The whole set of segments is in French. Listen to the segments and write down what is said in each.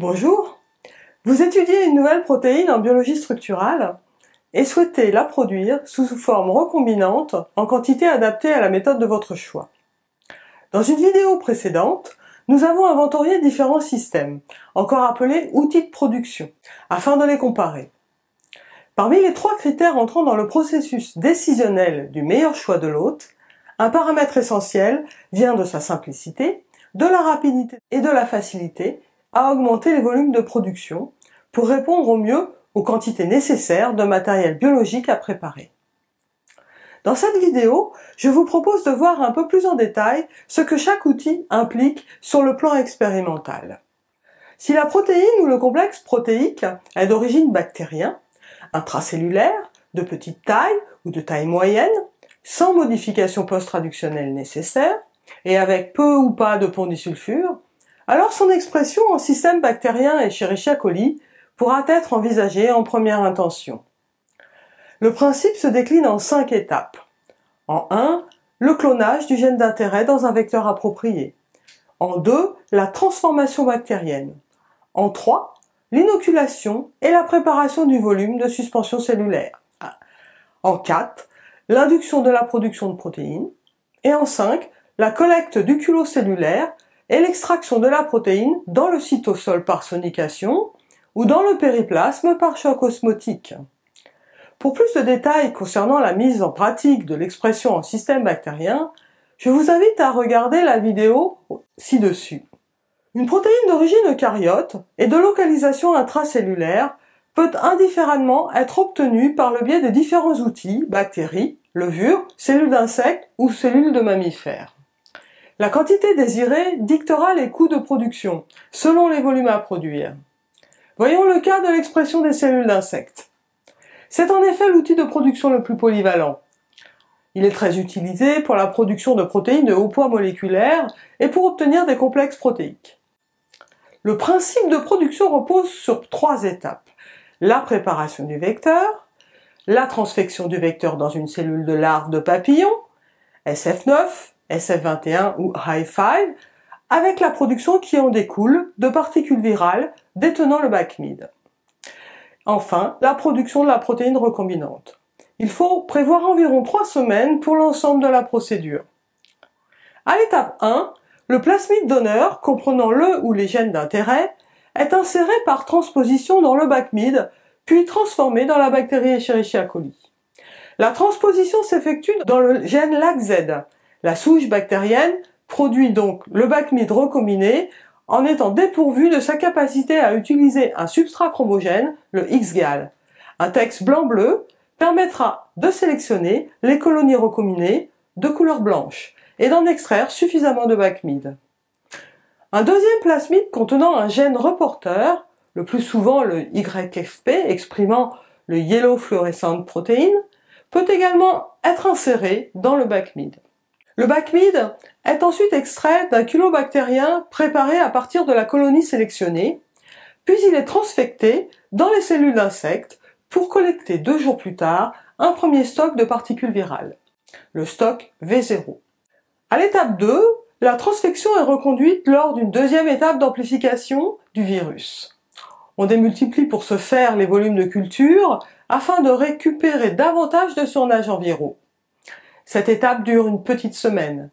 Bonjour, vous étudiez une nouvelle protéine en biologie structurale et souhaitez la produire sous forme recombinante en quantité adaptée à la méthode de votre choix. Dans une vidéo précédente, nous avons inventorié différents systèmes, encore appelés outils de production, afin de les comparer. Parmi les 3 critères entrant dans le processus décisionnel du meilleur choix de l'hôte, un paramètre essentiel vient de sa simplicité, de la rapidité et de la facilité à augmenter les volumes de production pour répondre au mieux aux quantités nécessaires de matériel biologique à préparer. Dans cette vidéo, je vous propose de voir un peu plus en détail ce que chaque outil implique sur le plan expérimental. Si la protéine ou le complexe protéique est d'origine bactérien, intracellulaire, de petite taille ou de taille moyenne, sans modification post-traductionnelle nécessaire, et avec peu ou pas de pont disulfure, alors son expression en système bactérien Escherichia coli pourra être envisagée en première intention. Le principe se décline en 5 étapes. En 1, le clonage du gène d'intérêt dans un vecteur approprié. En 2, la transformation bactérienne. En 3, l'inoculation et la préparation du volume de suspension cellulaire. En 4, l'induction de la production de protéines. Et en 5, la collecte du culot cellulaire et l'extraction de la protéine dans le cytosol par sonication ou dans le périplasme par choc osmotique. Pour plus de détails concernant la mise en pratique de l'expression en système bactérien, je vous invite à regarder la vidéo ci-dessus. Une protéine d'origine eucaryote et de localisation intracellulaire peut indifféremment être obtenue par le biais de différents outils, bactéries, levures, cellules d'insectes ou cellules de mammifères. La quantité désirée dictera les coûts de production, selon les volumes à produire. Voyons le cas de l'expression des cellules d'insectes. C'est en effet l'outil de production le plus polyvalent. Il est très utilisé pour la production de protéines de haut poids moléculaire et pour obtenir des complexes protéiques. Le principe de production repose sur 3 étapes. La préparation du vecteur, la transfection du vecteur dans une cellule de larve de papillon, SF9, SF21 ou Hi5, avec la production qui en découle de particules virales détenant le BACMID. Enfin, la production de la protéine recombinante. Il faut prévoir environ 3 semaines pour l'ensemble de la procédure. À l'étape 1, le plasmide donneur, comprenant le ou les gènes d'intérêt, est inséré par transposition dans le BACMID, puis transformé dans la bactérie Escherichia coli. La transposition s'effectue dans le gène LAC-Z. La souche bactérienne produit donc le BACMID recombiné en étant dépourvu de sa capacité à utiliser un substrat chromogène, le X-gal. Un texte blanc-bleu permettra de sélectionner les colonies recombinées de couleur blanche et d'en extraire suffisamment de BACMID. Un deuxième plasmide contenant un gène reporter, le plus souvent le YFP exprimant le Yellow Fluorescent Protein, peut également être inséré dans le BACMID. Le BACMID est ensuite extrait d'un culot bactérien préparé à partir de la colonie sélectionnée, puis il est transfecté dans les cellules d'insectes pour collecter 2 jours plus tard un premier stock de particules virales, le stock V0. À l'étape 2, la transfection est reconduite lors d'une deuxième étape d'amplification du virus. On démultiplie pour ce faire les volumes de culture afin de récupérer davantage de surnageants viraux. Cette étape dure une petite semaine.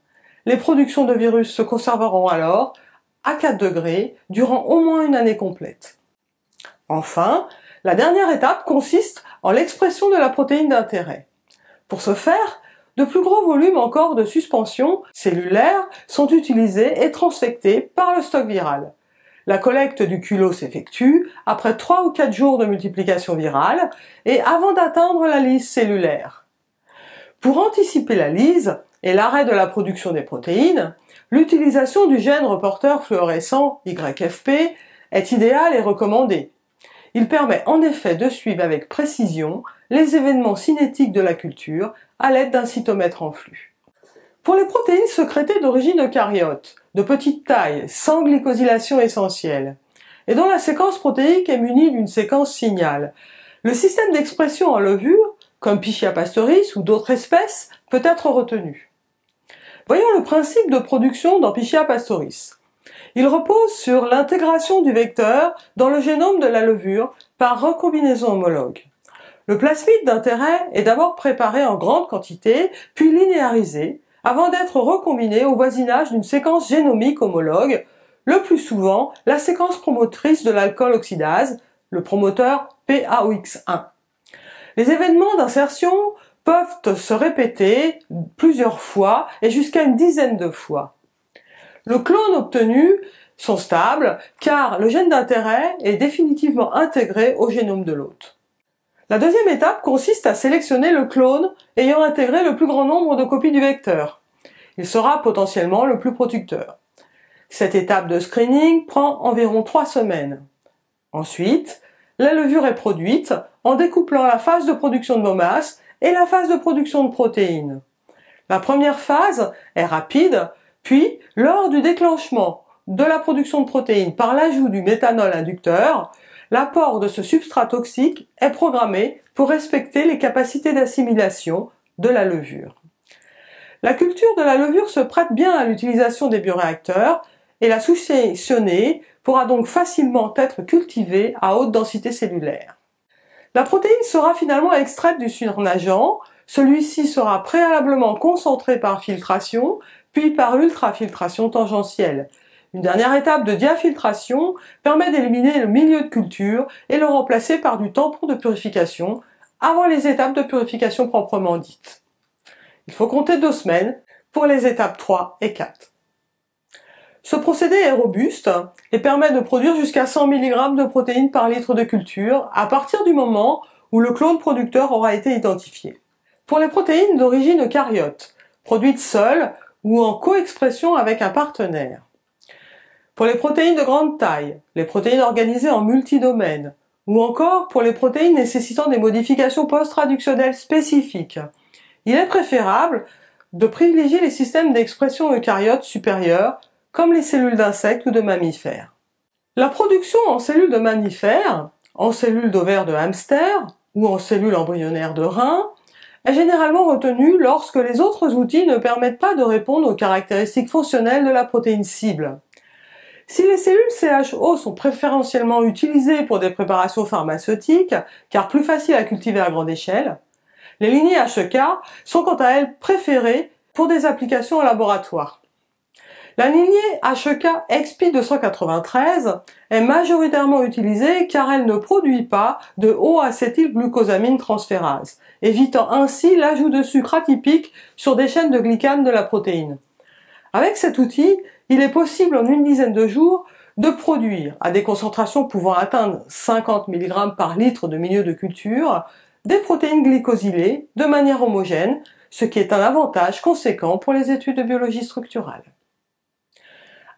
Les productions de virus se conserveront alors à 4 degrés durant au moins une année complète. Enfin, la dernière étape consiste en l'expression de la protéine d'intérêt. Pour ce faire, de plus gros volumes encore de suspension cellulaire sont utilisés et transfectés par le stock viral. La collecte du culot s'effectue après 3 ou 4 jours de multiplication virale et avant d'atteindre la lyse cellulaire. Pour anticiper la lyse et l'arrêt de la production des protéines, l'utilisation du gène reporter fluorescent YFP est idéale et recommandée. Il permet en effet de suivre avec précision les événements cinétiques de la culture à l'aide d'un cytomètre en flux. Pour les protéines sécrétées d'origine eucaryote, de petite taille, sans glycosylation essentielle, et dont la séquence protéique est munie d'une séquence signal, le système d'expression en levure, comme Pichia pastoris ou d'autres espèces, peut être retenu. Voyons le principe de production dans Pichia pastoris. Il repose sur l'intégration du vecteur dans le génome de la levure par recombinaison homologue. Le plasmide d'intérêt est d'abord préparé en grande quantité, puis linéarisé, avant d'être recombiné au voisinage d'une séquence génomique homologue, le plus souvent la séquence promotrice de l'alcool oxydase, le promoteur PAOX1. Les événements d'insertion peuvent se répéter plusieurs fois et jusqu'à une dizaine de fois. Le clone obtenu sont stables car le gène d'intérêt est définitivement intégré au génome de l'hôte. La deuxième étape consiste à sélectionner le clone ayant intégré le plus grand nombre de copies du vecteur. Il sera potentiellement le plus producteur. Cette étape de screening prend environ 3 semaines. Ensuite, la levure est produite en découplant la phase de production de monomasse et la phase de production de protéines. La première phase est rapide, puis lors du déclenchement de la production de protéines par l'ajout du méthanol inducteur, l'apport de ce substrat toxique est programmé pour respecter les capacités d'assimilation de la levure. La culture de la levure se prête bien à l'utilisation des bioréacteurs et la souche sélectionnée pourra donc facilement être cultivée à haute densité cellulaire. La protéine sera finalement extraite du surnageant, celui-ci sera préalablement concentré par filtration, puis par ultrafiltration tangentielle. Une dernière étape de diafiltration permet d'éliminer le milieu de culture et le remplacer par du tampon de purification avant les étapes de purification proprement dites. Il faut compter 2 semaines pour les étapes 3 et 4. Ce procédé est robuste et permet de produire jusqu'à 100 mg de protéines par litre de culture à partir du moment où le clone producteur aura été identifié. Pour les protéines d'origine eucaryote, produites seules ou en coexpression avec un partenaire. Pour les protéines de grande taille, les protéines organisées en multidomaines, ou encore pour les protéines nécessitant des modifications post-traductionnelles spécifiques, il est préférable de privilégier les systèmes d'expression eucaryotes supérieurs, comme les cellules d'insectes ou de mammifères. La production en cellules de mammifères, en cellules d'ovaires de hamster ou en cellules embryonnaires de rein est généralement retenue lorsque les autres outils ne permettent pas de répondre aux caractéristiques fonctionnelles de la protéine cible. Si les cellules CHO sont préférentiellement utilisées pour des préparations pharmaceutiques, car plus faciles à cultiver à grande échelle, les lignées HEK sont quant à elles préférées pour des applications en laboratoire. La lignée HEK XP293 est majoritairement utilisée car elle ne produit pas de haut-acétylglucosamine transférase, évitant ainsi l'ajout de sucre atypique sur des chaînes de glycane de la protéine. Avec cet outil, il est possible en une dizaine de jours de produire, à des concentrations pouvant atteindre 50 mg par litre de milieu de culture, des protéines glycosylées de manière homogène, ce qui est un avantage conséquent pour les études de biologie structurale.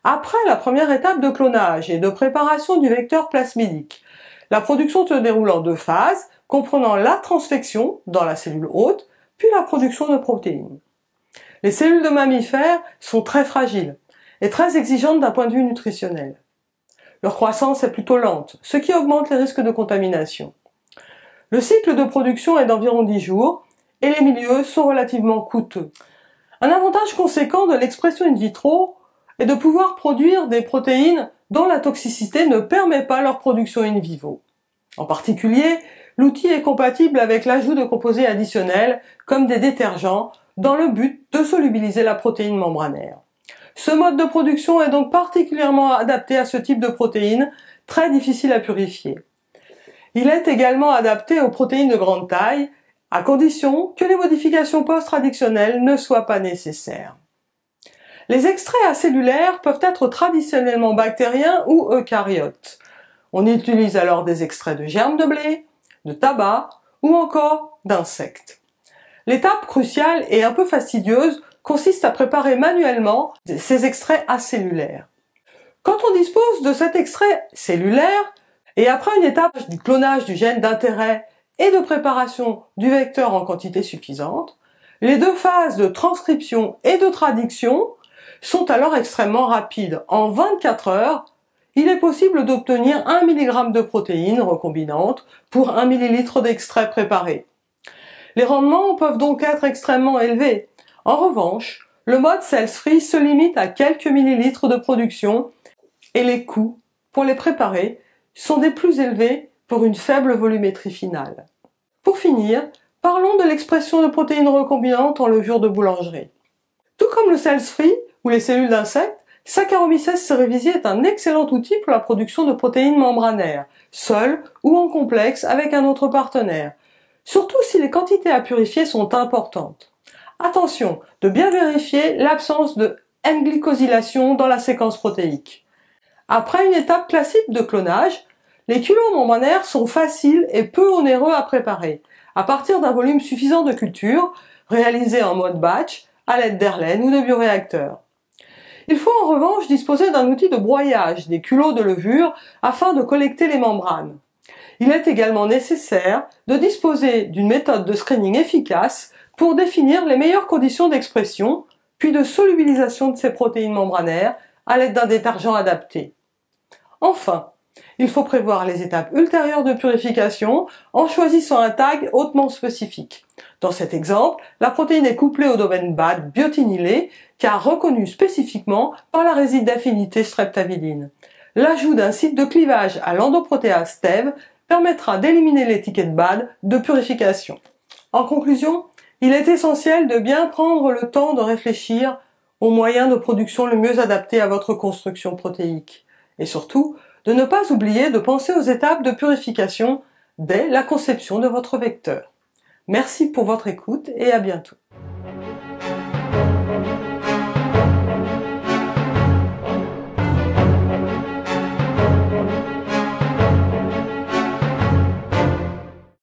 Après la première étape de clonage et de préparation du vecteur plasmidique, la production se déroule en 2 phases, comprenant la transfection dans la cellule hôte, puis la production de protéines. Les cellules de mammifères sont très fragiles et très exigeantes d'un point de vue nutritionnel. Leur croissance est plutôt lente, ce qui augmente les risques de contamination. Le cycle de production est d'environ 10 jours et les milieux sont relativement coûteux. Un avantage conséquent de l'expression in vitro est de pouvoir produire des protéines dont la toxicité ne permet pas leur production in vivo. En particulier, l'outil est compatible avec l'ajout de composés additionnels comme des détergents dans le but de solubiliser la protéine membranaire. Ce mode de production est donc particulièrement adapté à ce type de protéines, très difficile à purifier. Il est également adapté aux protéines de grande taille, à condition que les modifications post-traductionnelles ne soient pas nécessaires. Les extraits acellulaires peuvent être traditionnellement bactériens ou eucaryotes. On utilise alors des extraits de germes de blé, de tabac ou encore d'insectes. L'étape cruciale et un peu fastidieuse consiste à préparer manuellement ces extraits acellulaires. Quand on dispose de cet extrait cellulaire, et après une étape du clonage du gène d'intérêt et de préparation du vecteur en quantité suffisante, les 2 phases de transcription et de traduction sont alors extrêmement rapides. En 24 heures, il est possible d'obtenir 1 mg de protéines recombinantes pour 1 ml d'extrait préparé. Les rendements peuvent donc être extrêmement élevés. En revanche, le mode cells-free se limite à quelques millilitres de production et les coûts pour les préparer sont des plus élevés pour une faible volumétrie finale. Pour finir, parlons de l'expression de protéines recombinantes en levure de boulangerie. Tout comme le cells-free ou les cellules d'insectes, Saccharomyces cerevisiae est un excellent outil pour la production de protéines membranaires, seul ou en complexe avec un autre partenaire, surtout si les quantités à purifier sont importantes. Attention de bien vérifier l'absence de N-glycosylation dans la séquence protéique. Après une étape classique de clonage, les culots membranaires sont faciles et peu onéreux à préparer, à partir d'un volume suffisant de culture, réalisé en mode batch, à l'aide d'Erlen ou de bioréacteurs. Il faut en revanche disposer d'un outil de broyage des culots de levure afin de collecter les membranes. Il est également nécessaire de disposer d'une méthode de screening efficace pour définir les meilleures conditions d'expression, puis de solubilisation de ces protéines membranaires à l'aide d'un détergent adapté. Enfin, il faut prévoir les étapes ultérieures de purification en choisissant un tag hautement spécifique. Dans cet exemple, la protéine est couplée au domaine BAD biotinylé car reconnu spécifiquement par la réside d'affinité streptavidine. L'ajout d'un site de clivage à l'endoprotéase TEV permettra d'éliminer l'étiquette BAD de purification. En conclusion, il est essentiel de bien prendre le temps de réfléchir aux moyens de production le mieux adaptés à votre construction protéique. Et surtout, de ne pas oublier de penser aux étapes de purification dès la conception de votre vecteur. Merci pour votre écoute et à bientôt.